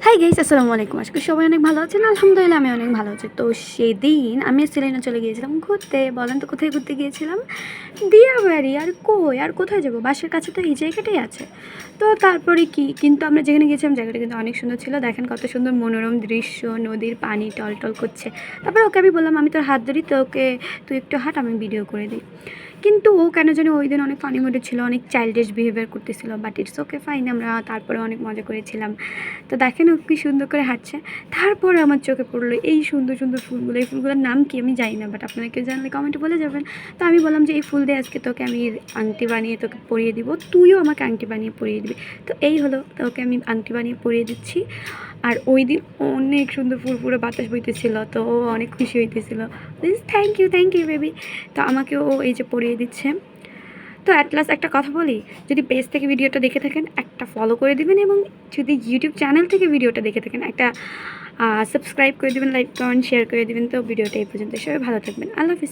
Hi guys, আসসালামু আলাইকুম। আজকে সবাই অনেক ভালো আছেন। আলহামদুলিল্লাহ আমি অনেক ভালো আছি। তো সেদিন আমি সিলেটে চলে গিয়েছিলাম ঘুরতে। বলেন তো কোথায় ঘুরতে গিয়েছিলাম? দিয়াবাড়ি। আর কই আর কোথায় যাবো? বাসার কাছে তো এই জায়গাটাই আছে। তো তারপরে কি, কিন্তু আমরা যেখানে গিয়েছিলাম জায়গাটা কিন্তু অনেক সুন্দর ছিল। দেখেন কত সুন্দর মনোরম দৃশ্য, নদীর পানি টলটল করছে। তারপরে ওকে আমি বললাম, আমি তোর হাত ধরি, তো ওকে তুই একটু হাঁট, আমি ভিডিও করে দিই। কিন্তু ও কেন জানি ওই দিন অনেক ফানি মুডে ছিল, অনেক চাইল্ডিশ বিহেভিয়ার করতেছিল। But it's okay, fine. আমরা তারপরে অনেক মজা করেছিলাম। তো দেখেন ও কি সুন্দর করে হাঁটছে। তারপরে আমার চোখে পড়লো এই সুন্দর সুন্দর ফুলগুলো। এই ফুলগুলোর নাম কি আমি জানি না, বাট আপনারা কেউ জানলে কমেন্টে বলে যাবেন। তো আমি বললাম যে এই ফুল দিয়ে আজকে তোকে আমি আংটি বানিয়ে তোকে পরিয়ে দিব, তুইও আমাকে আংটি বানিয়ে পরিয়ে দিবি। তো এই হলো, তোকে আমি আংটি বানিয়ে পরিয়ে দিচ্ছি। আর ওই দিন অনেক সুন্দর ফুরফুরে বাতাস বইতেছিল, তো ও অনেক খুশি হইতেছিল। Thank you baby. তো আমাকে ও এই যে পরিয়ে দিচ্ছে। তো অ্যাট লাস্ট একটা কথা বলি, যদি পেজ থেকে ভিডিওটা দেখে থাকেন একটা ফলো করে দিবেন, এবং যদি ইউটিউব চ্যানেল থেকে ভিডিওটা দেখে থাকেন একটা সাবস্ক্রাইব করে দেবেন, লাইক কমেন্ট শেয়ার করে দেবেন। তো ভিডিওটা এই পর্যন্ত, সবাই ভালো থাকবেন। আল্লাহ হাফিজ।